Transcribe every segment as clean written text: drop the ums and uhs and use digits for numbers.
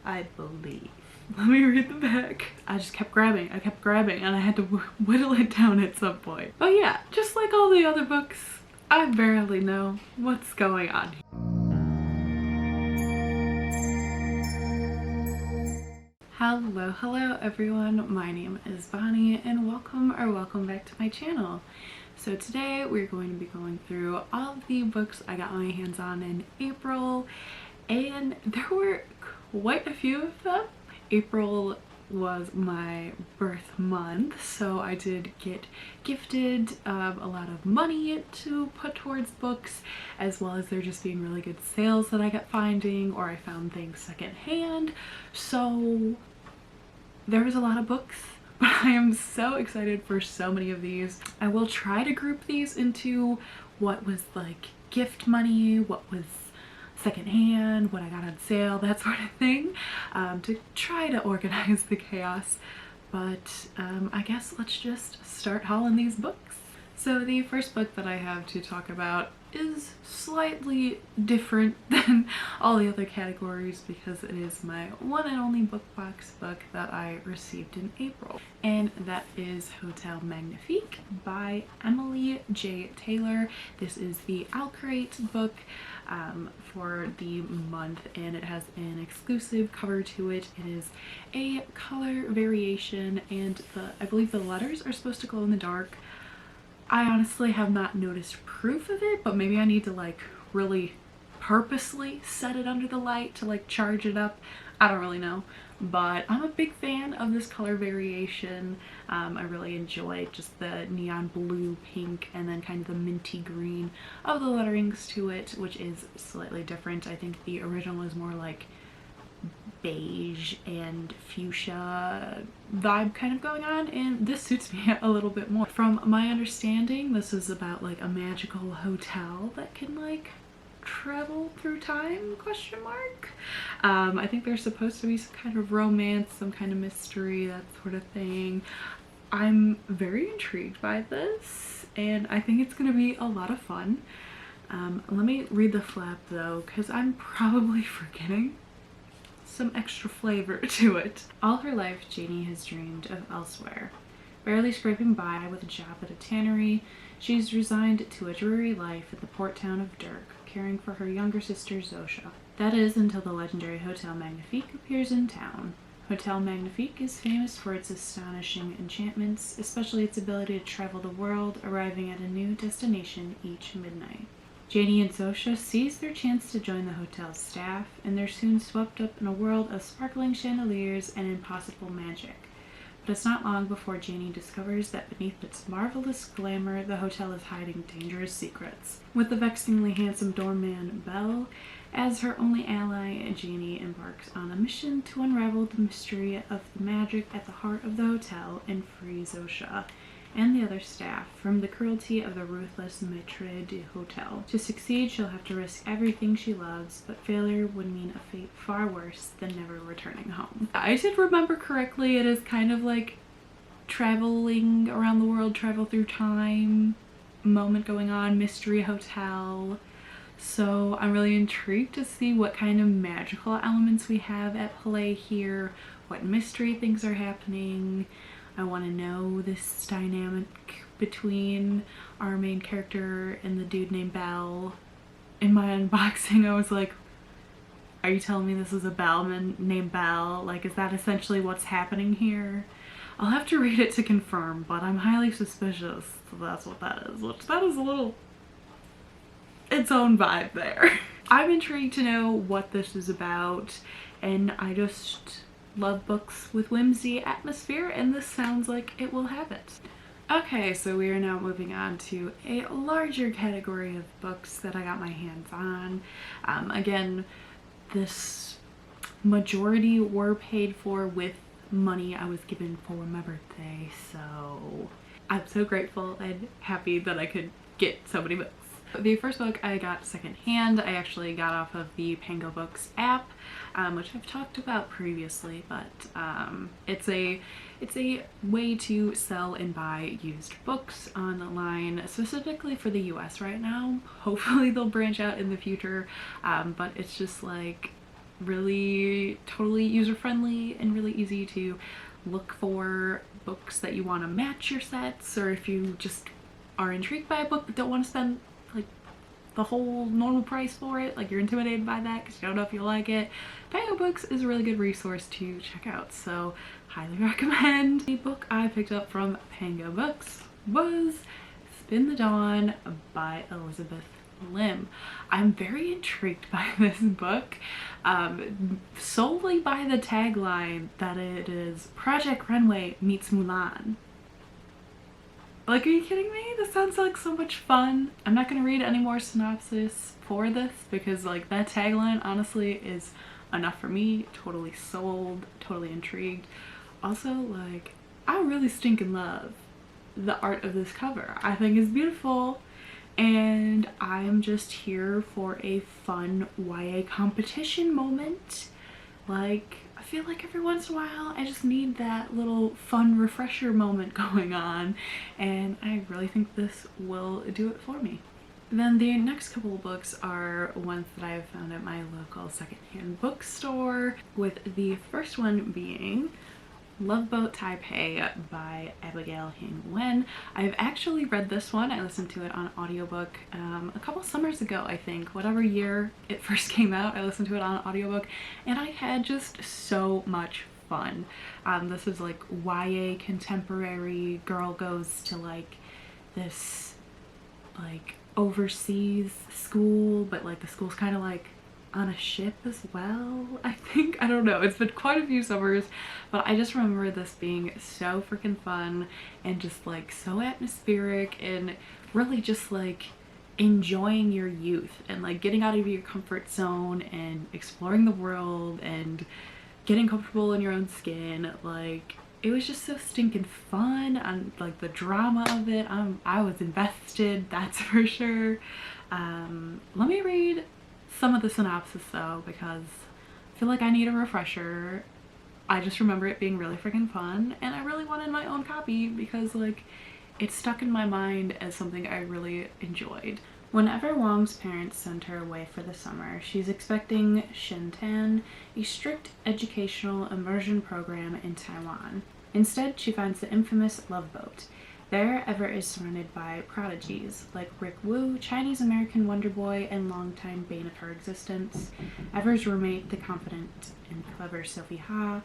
I believe. Let me read the back. I just kept grabbing, and I had to whittle it down at some point. But yeah, just like all the other books, I barely know what's going on here. Hello everyone, my name is Bonnie and welcome back to my channel. So today we're going to be going through all of the books I got my hands on in April, and there were quite a few of them. April was my birth month, so I did get gifted a lot of money to put towards books, as well as there just being really good sales that I kept finding, or I found things secondhand. So there was a lot of books, but I am so excited for so many of these. I will try to group these into what was like gift money, what was secondhand, what I got on sale, that sort of thing, to try to organize the chaos. But I guess let's just start hauling these books. So the first book that I have to talk about is slightly different than all the other categories because it is my one and only book box book that I received in April, and that is Hotel Magnifique by Emily J. Taylor. This is the Alcrate book for the month, and it has an exclusive cover to it. It is a color variation, and I believe the letters are supposed to glow in the dark. I honestly have not noticed proof of it, but maybe I need to like really purposely set it under the light to like charge it up. I don't really know, but I'm a big fan of this color variation. I really enjoy just the neon blue, pink, and then kind of the minty green of the letterings to it, which is slightly different. I think the original is more like beige and fuchsia vibe kind of going on, and this suits me a little bit more. From my understanding, this is about like a magical hotel that can like travel through time, question mark. I think there's supposed to be some kind of romance, some kind of mystery, that sort of thing. I'm very intrigued by this, and I think it's gonna be a lot of fun. Let me read the flap though, because I'm probably forgetting some extra flavor to it. All her life, Janie has dreamed of elsewhere. Barely scraping by with a job at a tannery, she's resigned to a dreary life at the port town of Dirk, caring for her younger sister Zoje. That is until the legendary Hotel Magnifique appears in town. Hotel Magnifique is famous for its astonishing enchantments, especially its ability to travel the world, arriving at a new destination each midnight. Janie and Zoje seize their chance to join the hotel's staff, and they're soon swept up in a world of sparkling chandeliers and impossible magic. But it's not long before Janie discovers that beneath its marvelous glamour, the hotel is hiding dangerous secrets. With the vexingly handsome doorman Elle as her only ally, Janie embarks on a mission to unravel the mystery of the magic at the heart of the hotel and free Zoje and the other staff from the cruelty of the ruthless maître d'hôtel. To succeed, she'll have to risk everything she loves, but failure would mean a fate far worse than never returning home. I did remember correctly, it is kind of like traveling around the world, travel through time moment going on, mystery hotel. So I'm really intrigued to see what kind of magical elements we have at play here, what mystery things are happening. I want to know this dynamic between our main character and the dude named Belle. In my unboxing, I was like, are you telling me this is a bellman named Belle? Like, is that essentially what's happening here? I'll have to read it to confirm, but I'm highly suspicious that's what that is, which that is a little its own vibe there. I'm intrigued to know what this is about, and I just love books with whimsy atmosphere, and this sounds like it will have it. Okay, so we are now moving on to a larger category of books that I got my hands on. Again, this majority were paid for with money I was given for my birthday, so I'm so grateful and happy that I could get so many books. The first book I got secondhand. I actually got off of the Pango Books app, which I've talked about previously, but it's a way to sell and buy used books online, specifically for the US right now. Hopefully they'll branch out in the future, but it's just like really totally user-friendly and really easy to look for books that you want to match your sets, or if you just are intrigued by a book but don't want to spend like the whole normal price for it, like you're intimidated by that because you don't know if you'll like it, Pango Books is a really good resource to check out, so highly recommend. The book I picked up from Pango Books was Spin the Dawn by Elizabeth Lim. I'm very intrigued by this book, solely by the tagline that it is Project Runway meets Mulan. Like, are you kidding me? This sounds like so much fun. I'm not gonna read any more synopsis for this because like that tagline honestly is enough for me. Totally sold, totally intrigued. Also, like, I really stinking love the art of this cover. I think it's beautiful, and I'm just here for a fun YA competition moment. Like, I feel like every once in a while I just need that little fun refresher moment going on, and I really think this will do it for me. Then the next couple of books are ones that I have found at my local secondhand bookstore, with the first one being Loveboat Taipei by Abigail Hing. I've actually read this one. I listened to it on audiobook a couple summers ago, I think. Whatever year it first came out, I listened to it on audiobook, and I had just so much fun. This is like YA contemporary. Girl goes to like this like overseas school, but like the school's kind of like on a ship as well, I think. I don't know, it's been quite a few summers, but I just remember this being so freaking fun and just like so atmospheric and really just like enjoying your youth and like getting out of your comfort zone and exploring the world and getting comfortable in your own skin. Like, it was just so stinking fun, and like the drama of it, I was invested, that's for sure. Let me read some of the synopsis though, because I feel like I need a refresher. I just remember it being really freaking fun, and I really wanted my own copy because like it stuck in my mind as something I really enjoyed. Whenever Wang's parents send her away for the summer, she's expecting Shintan, a strict educational immersion program in Taiwan. Instead, she finds the infamous Loveboat. There, Ever is surrounded by prodigies like Rick Wu, Chinese-American wonder boy and longtime bane of her existence, Ever's roommate, the confident and clever Sophie Ha,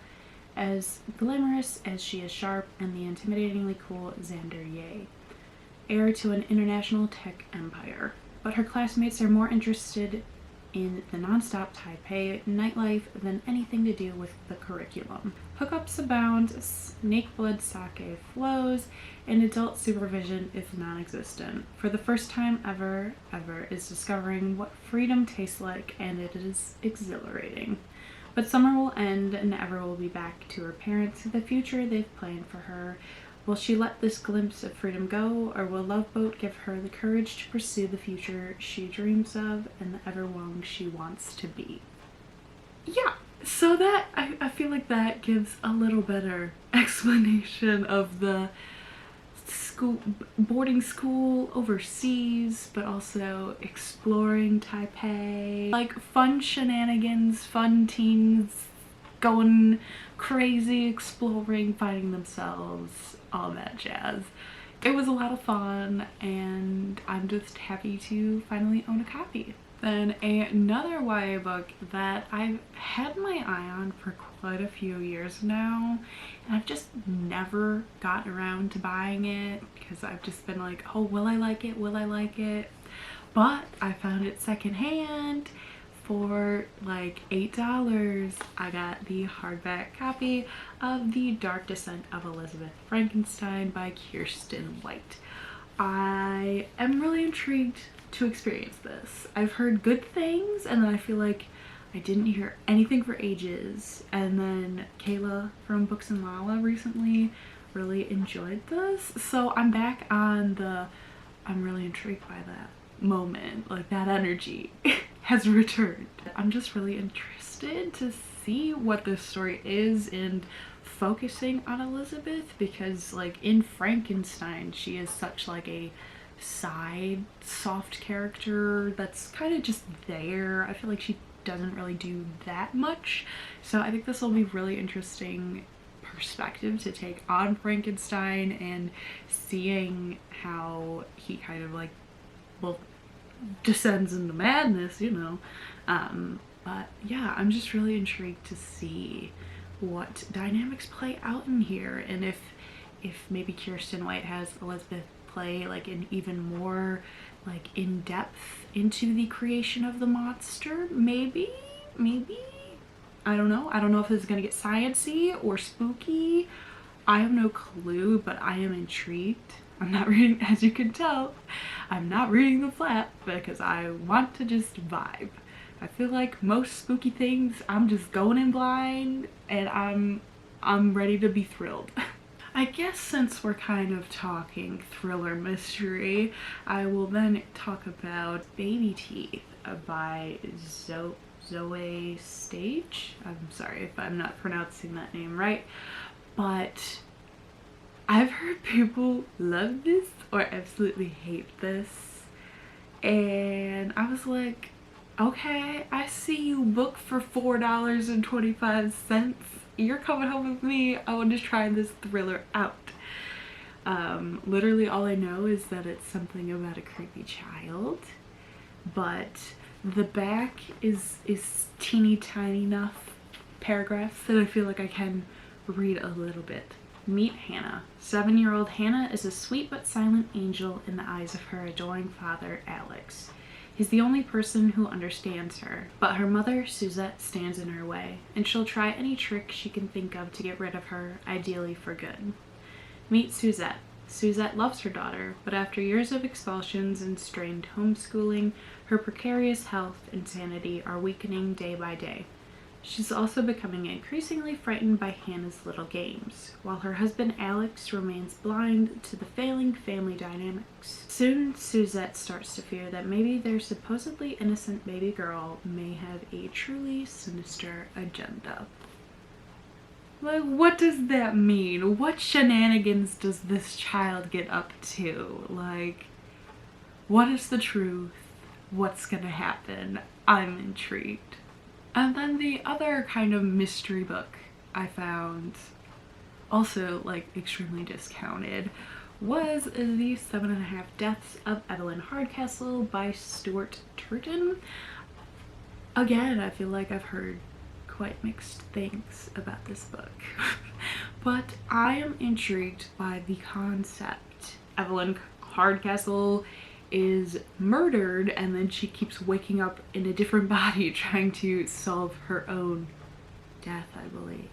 as glamorous as she is sharp, and the intimidatingly cool Xander Ye, heir to an international tech empire. But her classmates are more interested in the non-stop Taipei nightlife than anything to do with the curriculum. Hookups abound, snake blood sake flows, and adult supervision is non-existent. For the first time ever, Ever is discovering what freedom tastes like, and it is exhilarating. But summer will end and Ever will be back to her parents, the future they've planned for her. Will she let this glimpse of freedom go, or will Loveboat give her the courage to pursue the future she dreams of and the Ever Wong she wants to be? Yeah, so that, I feel like that gives a little better explanation of the boarding school overseas, but also exploring Taipei. Like, fun shenanigans, fun teens going crazy, exploring, finding themselves, all that jazz. It was a lot of fun, and I'm just happy to finally own a copy. Then another YA book that I've had my eye on for quite a few years now, and I've just never gotten around to buying it because I've just been like, oh, will I like it? Will I like it? But I found it secondhand for like $8. I got the hardback copy of The Dark Descent of Elizabeth Frankenstein by Kiersten White. I am really intrigued to experience this. I've heard good things, and then I feel like I didn't hear anything for ages, and then Kayla from Books and Lala recently really enjoyed this, so I'm back on the I'm really intrigued by that moment. Like, that energy has returned. I'm just really interested to see what this story is, and focusing on Elizabeth, because like in Frankenstein she is such like a side soft character that's kind of just there. I feel like she doesn't really do that much. So I think this will be really interesting perspective to take on Frankenstein and seeing how he kind of like, well, descends into madness, you know. But yeah, I'm just really intrigued to see what dynamics play out in here, and if maybe Kiersten White has Elizabeth play like an even more like in depth into the creation of the monster. Maybe I don't know if this is gonna get sciencey or spooky. I have no clue, but I am intrigued. I'm not reading, as you can tell, I'm not reading the flap because I want to just vibe. I feel like most spooky things, I'm just going in blind and I'm ready to be thrilled. I guess since we're kind of talking thriller mystery, I will then talk about Baby Teeth by Zoje Stage. I'm sorry if I'm not pronouncing that name right, but I've heard people love this or absolutely hate this, and I was like, okay, I see you booked for $4.25. You're coming home with me. I want to try this thriller out. Literally all I know is that it's something about a creepy child, but the back is teeny tiny enough paragraphs that I feel like I can read a little bit. Meet Hannah. 7-year-old Hannah is a sweet but silent angel in the eyes of her adoring father, Alex. He's the only person who understands her, but her mother, Suzette, stands in her way, and she'll try any trick she can think of to get rid of her, ideally for good. Meet Suzette. Suzette loves her daughter, but after years of expulsions and strained homeschooling, her precarious health and sanity are weakening day by day. She's also becoming increasingly frightened by Hannah's little games, while her husband Alex remains blind to the failing family dynamics. Soon, Suzette starts to fear that maybe their supposedly innocent baby girl may have a truly sinister agenda. Like, what does that mean? What shenanigans does this child get up to? Like, what is the truth? What's gonna happen? I'm intrigued. And then the other kind of mystery book I found, also like extremely discounted, was the 7.5 Deaths of Evelyn Hardcastle by Stuart Turton. Again, I feel like I've heard quite mixed things about this book, but I am intrigued by the concept. Evelyn Hardcastle is murdered and then she keeps waking up in a different body trying to solve her own death, I believe.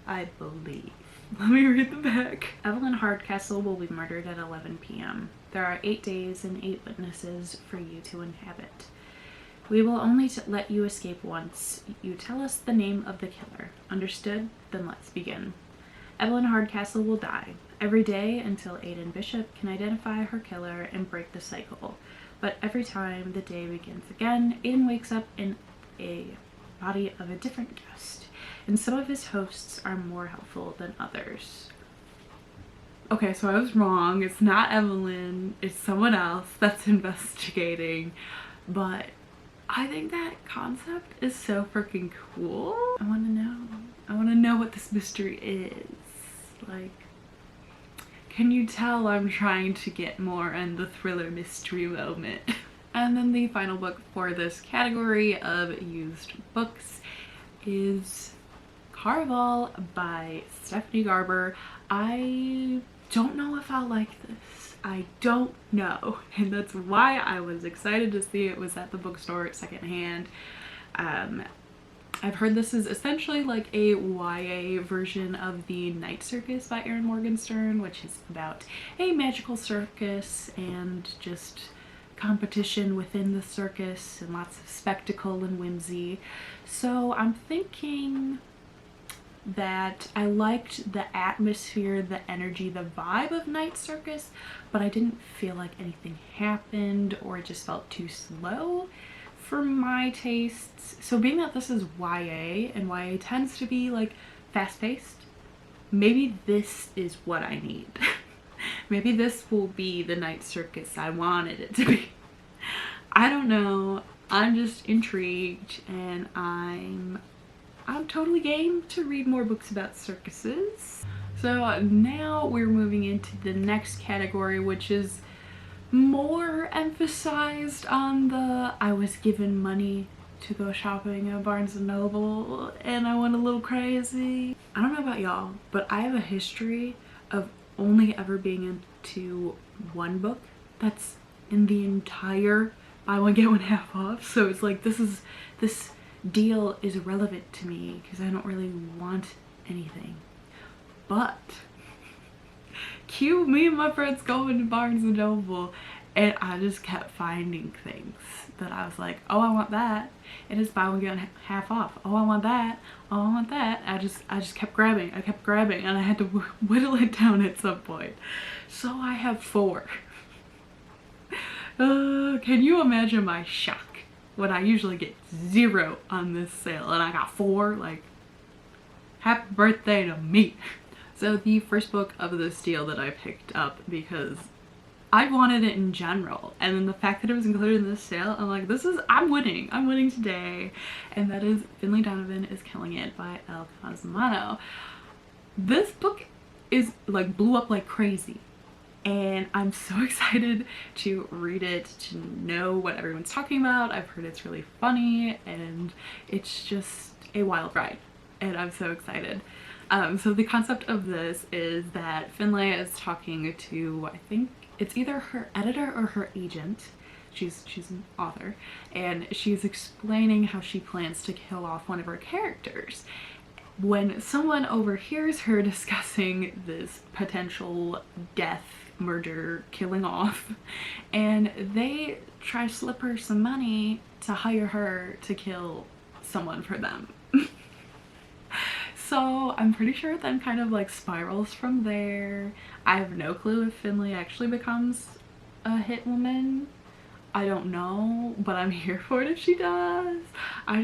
Let me read the back. Evelyn Hardcastle will be murdered at 11 p.m. There are 8 days and 8 witnesses for you to inhabit. We will only let you escape once you tell us the name of the killer. Understood? Then let's begin. Evelyn Hardcastle will die every day until Aiden Bishop can identify her killer and break the cycle. But every time the day begins again, Aiden wakes up in a body of a different guest, and some of his hosts are more helpful than others. Okay, so I was wrong. It's not Evelyn. It's someone else that's investigating. But I think that concept is so freaking cool. I want to know. I want to know what this mystery is. Like, can you tell I'm trying to get more in the thriller mystery moment? And then the final book for this category of used books is Caraval by Stephanie Garber. I don't know if I'll like this. I don't know. And that's why I was excited to see it was at the bookstore secondhand. I've heard this is essentially like a YA version of The Night Circus by Erin Morgenstern, which is about a magical circus and just competition within the circus and lots of spectacle and whimsy. So I'm thinking that I liked the atmosphere, the energy, the vibe of Night Circus, but I didn't feel like anything happened, or it just felt too slow for my tastes. So being that this is YA, and YA tends to be like fast-paced, maybe this is what I need. Maybe this will be the Night Circus I wanted it to be. I don't know. I'm just intrigued, and I'm totally game to read more books about circuses. So now we're moving into the next category, which is more emphasized on the I was given money to go shopping at Barnes & Noble and I went a little crazy. I don't know about y'all, but I have a history of only ever being into one book that's in the entire buy one get one half off. So it's like this deal is irrelevant to me because I don't really want anything. But cue me and my friends going to Barnes & Noble, and I just kept finding things that I was like, oh, I want that. It is buy one get one half off. Oh, I want that. Oh, I want that. I just kept grabbing. I kept grabbing, and I had to whittle it down at some point. So I have 4. Can you imagine my shock when I usually get 0 on this sale and I got 4? Like, happy birthday to me. So the first book of this deal that I picked up because I wanted it in general, and then the fact that it was included in this sale, I'm like, I'm winning today. And that is Finlay Donovan is Killing It by Elle Cosimano. This book is like blew up like crazy, and I'm so excited to read it, to know what everyone's talking about. I've heard it's really funny, and it's just a wild ride, and I'm so excited. So the concept of this is that Finlay is talking to, I think it's either her editor or her agent. She's an author, and she's explaining how she plans to kill off one of her characters. When someone overhears her discussing this potential death, murder, killing off, and they try to slip her some money to hire her to kill someone for them. So I'm pretty sure it then kind of like spirals from there. I have no clue if Finlay actually becomes a hit woman. I don't know, but I'm here for it if she does. I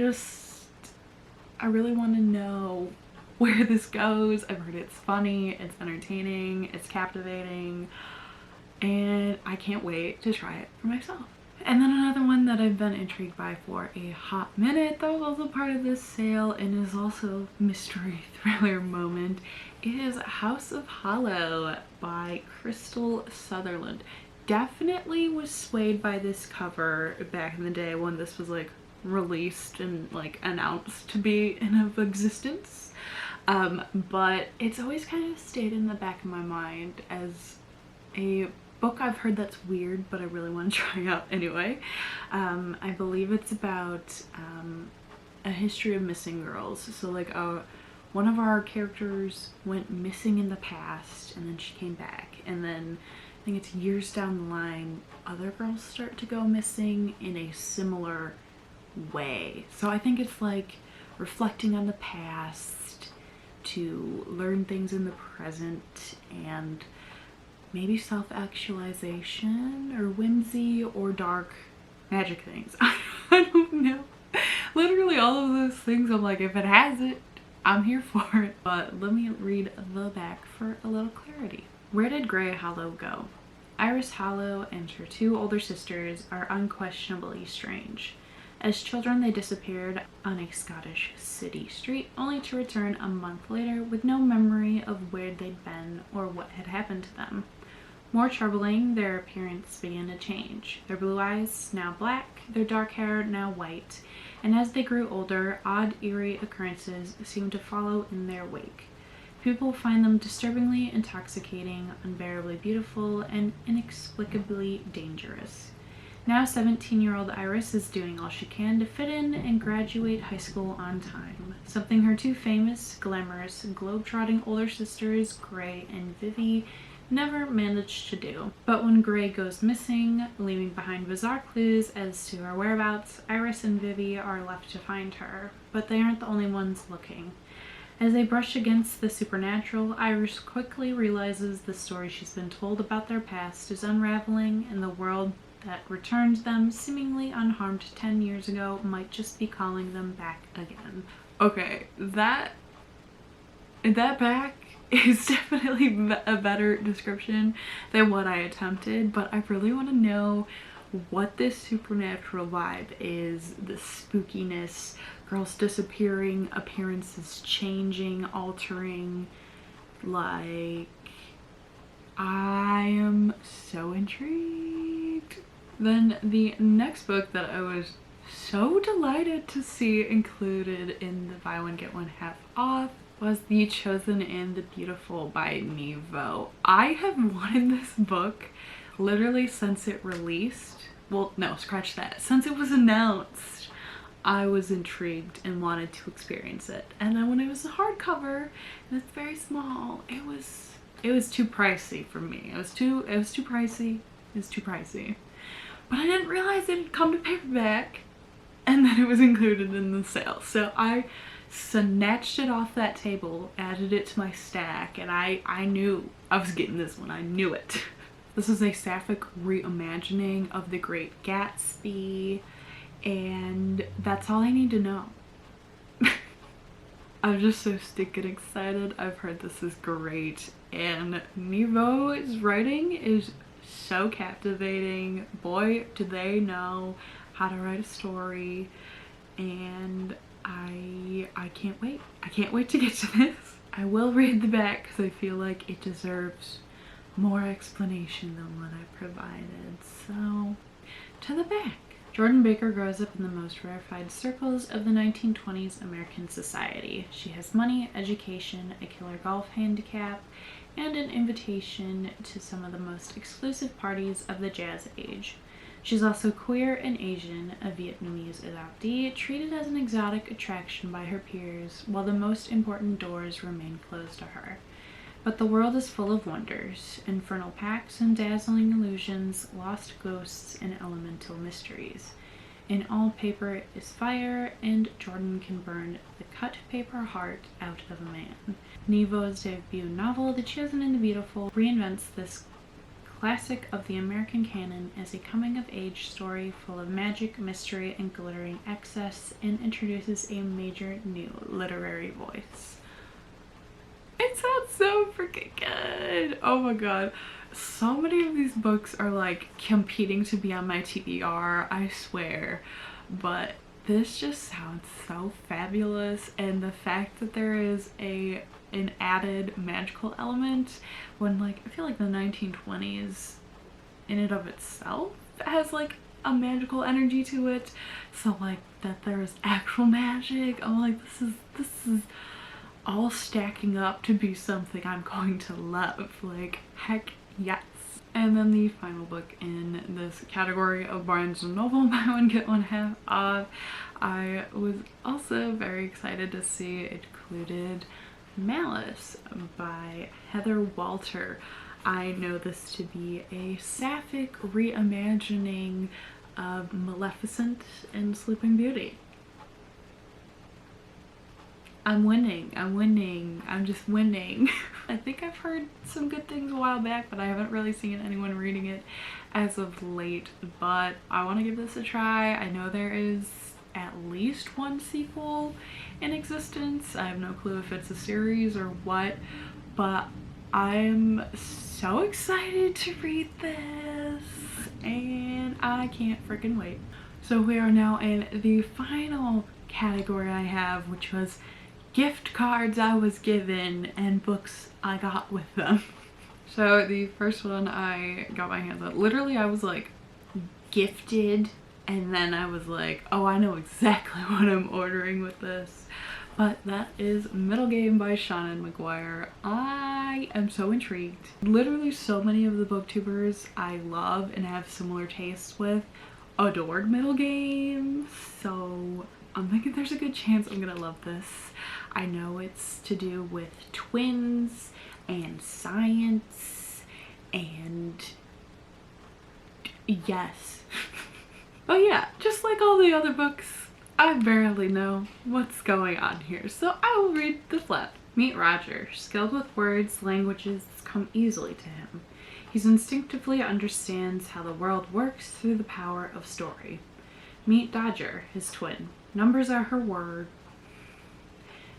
really want to know where this goes. I've heard it's funny, it's entertaining, it's captivating, and I can't wait to try it for myself. And then another one that I've been intrigued by for a hot minute, that was also part of this sale and is also mystery thriller moment, is House of Hollow by Krystal Sutherland. Definitely was swayed by this cover back in the day when this was like released and like announced to be in existence. But it's always kind of stayed in the back of my mind as a book I've heard that's weird, but I really want to try out anyway. I believe it's about a history of missing girls. So like one of our characters went missing in the past, and then she came back, and then I think it's years down the line other girls start to go missing in a similar way. So I think it's like reflecting on the past to learn things in the present, and maybe self-actualization or whimsy or dark magic things. I don't know. Literally all of those things, I'm like, if it has it, I'm here for it. But let me read the back for a little clarity. Where did Grey Hollow go? Iris Hollow and her 2 older sisters are unquestionably strange. As children, they disappeared on a Scottish city street, only to return a month later with no memory of where they'd been or what had happened to them. More troubling, their appearance began to change. Their blue eyes, now black, their dark hair, now white, and as they grew older, odd, eerie occurrences seemed to follow in their wake. People find them disturbingly intoxicating, unbearably beautiful, and inexplicably dangerous. Now 17-year-old Iris is doing all she can to fit in and graduate high school on time, something her 2 famous, glamorous, globe-trotting older sisters, Grey and Vivi, never managed to do. But when Grey goes missing, leaving behind bizarre clues as to her whereabouts, Iris and Vivi are left to find her, but they aren't the only ones looking. As they brush against the supernatural, Iris quickly realizes the story she's been told about their past is unraveling, and the world that returned them seemingly unharmed 10 years ago might just be calling them back again. Okay, that back is definitely a better description than what I attempted, but I really want to know what this supernatural vibe is, the spookiness, girls disappearing, appearances changing, altering. Like, I am so intrigued. Then the next book that I was so delighted to see included in the buy one get one half off was The Chosen and the Beautiful by Nghi. I have wanted this book literally since it released. Well, no, scratch that. Since it was announced, I was intrigued and wanted to experience it. And then when it was a hardcover and it's very small, it was too pricey for me. It was too pricey. It was too pricey. But I didn't realize it had come to paperback and then it was included in the sale. So I snatched it off that table, added it to my stack, and I knew I was getting this one. I knew it. This is a sapphic reimagining of The Great Gatsby, and that's all I need to know. I'm just so stinking excited. I've heard this is great, and Nghi's writing is so captivating. Boy, do they know how to write a story, and I can't wait. I can't wait to get to this. I will read the back because I feel like it deserves more explanation than what I provided. So, to the back. Jordan Baker grows up in the most rarefied circles of the 1920s American society. She has money, education, a killer golf handicap, and an invitation to some of the most exclusive parties of the jazz age. She's also queer and Asian, a Vietnamese adoptee, treated as an exotic attraction by her peers, while the most important doors remain closed to her. But the world is full of wonders, infernal pacts and dazzling illusions, lost ghosts and elemental mysteries. In all paper is fire, and Jordan can burn the cut paper heart out of a man. Nghi's debut novel, The Chosen and the Beautiful, reinvents this classic of the American canon as a coming-of-age story full of magic, mystery, and glittering excess, and introduces a major new literary voice. It sounds so freaking good! Oh my god. So many of these books are like competing to be on my TBR, I swear. But this just sounds so fabulous, and the fact that there is an added magical element when, like, I feel like the 1920s in and of itself has like a magical energy to it. So like that there's actual magic. I'm like, this is all stacking up to be something I'm going to love. Like, heck yes. And then the final book in this category of Barnes & Noble buy one get one half off, I was also very excited to see it included Malice by Heather Walter. I know this to be a sapphic reimagining of Maleficent and Sleeping Beauty. I'm winning, I'm just winning. I think I've heard some good things a while back, but I haven't really seen anyone reading it as of late, but I want to give this a try. I know there is at least one sequel in existence. I have no clue if it's a series or what, but I'm so excited to read this and I can't freaking wait. So we are now in the final category I have, which was gift cards I was given and books I got with them. So the first one I got my hands on, literally I was like gifted, and then I was like, oh, I know exactly what I'm ordering with this. But that is Middlegame by Seanan McGuire. I am so intrigued. Literally so many of the booktubers I love and have similar tastes with adored Middlegame, so I'm thinking there's a good chance I'm gonna love this. I know it's to do with twins and science and yes. But yeah, just like all the other books, I barely know what's going on here, so I will read the flap. Meet Roger. Skilled with words, languages come easily to him. He instinctively understands how the world works through the power of story. Meet Dodger, his twin. Numbers are her word.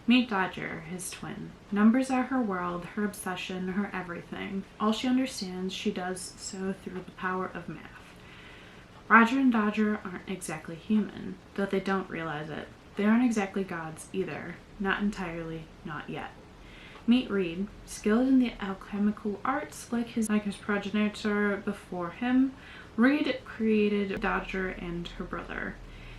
Meet Dodger, his twin. Numbers are her world, her obsession, her everything. All she understands, she does so through the power of math. Roger and Dodger aren't exactly human, though they don't realize it. They aren't exactly gods either. Not entirely, not yet. Meet Reed, skilled in the alchemical arts like his progenitor before him. Reed created Dodger and her brother.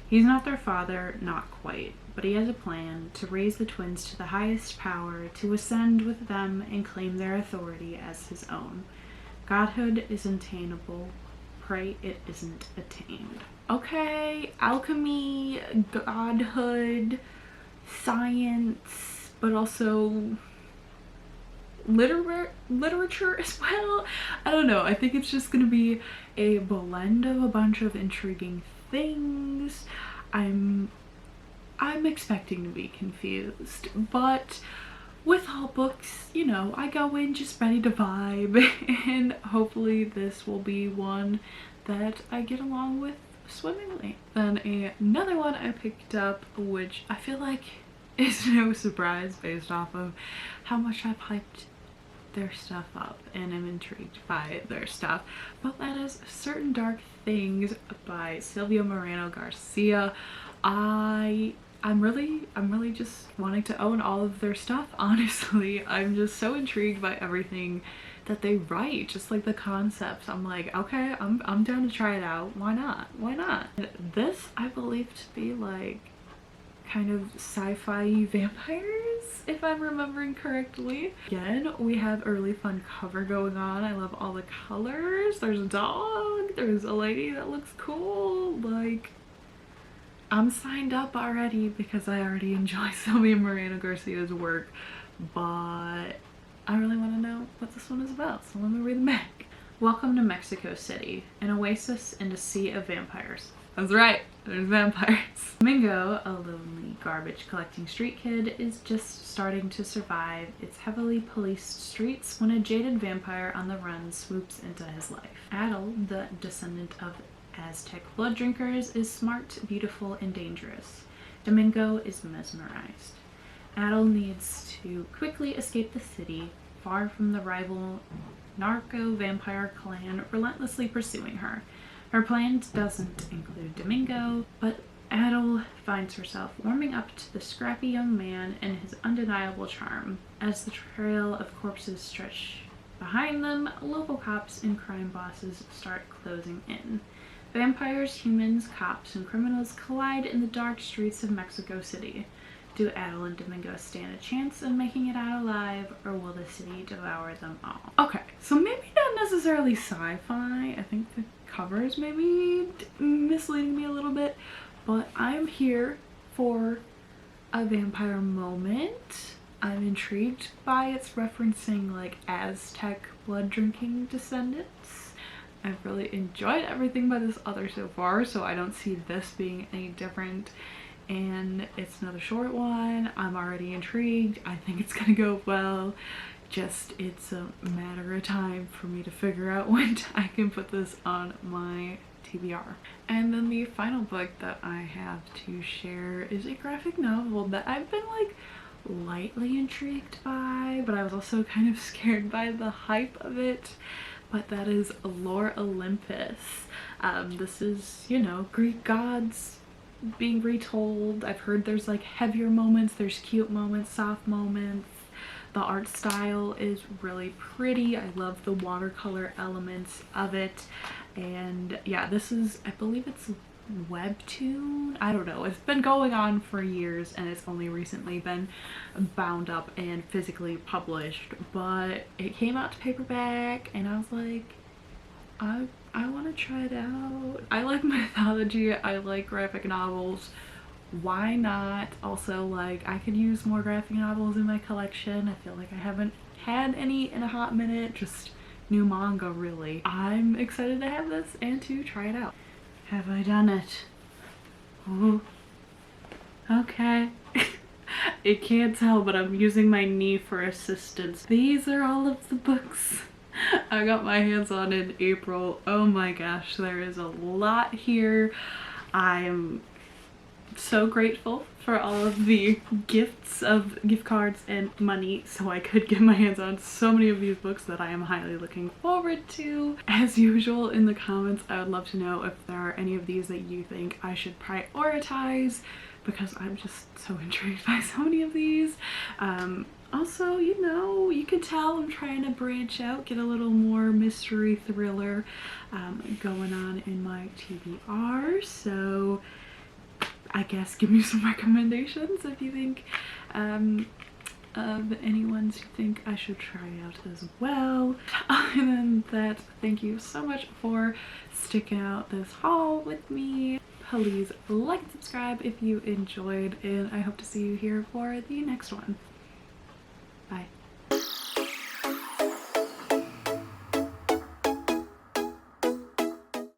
He's not their father, not quite, but he has a plan to raise the twins to the highest power, to ascend with them and claim their authority as his own. Godhood is attainable. Pray it isn't attained. Okay, alchemy, godhood, science, but also literature as well. I don't know. I think it's just gonna be a blend of a bunch of intriguing things. I'm expecting to be confused, but with all books, you know, I go in just ready to vibe, and hopefully this will be one that I get along with swimmingly. Then another one I picked up, which I feel like is no surprise based off of how much I've hyped their stuff up and I'm intrigued by their stuff, but that is Certain Dark Things by Silvia Moreno Garcia. I'm really just wanting to own all of their stuff, honestly. I'm just so intrigued by everything that they write, just like the concepts. I'm like, okay, I'm down to try it out. Why not? Why not? And this I believe to be like kind of sci-fi vampires, if I'm remembering correctly. Again, we have a really fun cover going on. I love all the colors. There's a dog, there's a lady that looks cool. Like, I'm signed up already because I already enjoy Silvia Moreno Garcia's work, but I really want to know what this one is about, so let me read the back. Welcome to Mexico City, an oasis in a sea of vampires. That's right, there's vampires. Domingo, a lonely garbage collecting street kid, is just starting to survive its heavily policed streets when a jaded vampire on the run swoops into his life. Elle, the descendant of Aztec blood drinkers, is smart, beautiful, and dangerous. Domingo is mesmerized. Elle needs to quickly escape the city, far from the rival narco-vampire clan relentlessly pursuing her. Her plan doesn't include Domingo, but Elle finds herself warming up to the scrappy young man and his undeniable charm. As the trail of corpses stretch behind them, local cops and crime bosses start closing in. Vampires, humans, cops, and criminals collide in the dark streets of Mexico City. Do Elle and Domingo stand a chance of making it out alive, or will the city devour them all? Okay, so maybe not necessarily sci-fi. I think the cover is maybe misleading me a little bit, but I'm here for a vampire moment. I'm intrigued by its referencing like Aztec blood drinking descendants. I've really enjoyed everything by this author so far, so I don't see this being any different. And it's another short one. I'm already intrigued. I think it's gonna go well. Just it's a matter of time for me to figure out when I can put this on my TBR. And then the final book that I have to share is a graphic novel that I've been like lightly intrigued by, but I was also kind of scared by the hype of it. But that is Lore Olympus. This is, you know, Greek gods being retold. I've heard there's like heavier moments, there's cute moments, soft moments. The art style is really pretty. I love the watercolor elements of it. And yeah, this is, I believe it's webtoon. I don't know. It's been going on for years and it's only recently been bound up and physically published, but it came out to paperback and I was like, I want to try it out. I like mythology, I like graphic novels. Why not? Also, like, I could use more graphic novels in my collection. I feel like I haven't had any in a hot minute, just new manga really. I'm excited to have this and to try it out. Have I done it? Ooh. Okay. You can't tell, but I'm using my knee for assistance. These are all of the books I got my hands on in April. Oh my gosh, there is a lot here. I'm so grateful for all of the gifts of gift cards and money so I could get my hands on so many of these books that I am highly looking forward to. As usual, in the comments I would love to know if there are any of these that you think I should prioritize, because I'm just so intrigued by so many of these. Also, you know, you can tell I'm trying to branch out, get a little more mystery thriller going on in my TBR, so I guess give me some recommendations if you think of any ones you think I should try out as well. Other than that, thank you so much for sticking out this haul with me. Please like and subscribe if you enjoyed, and I hope to see you here for the next one.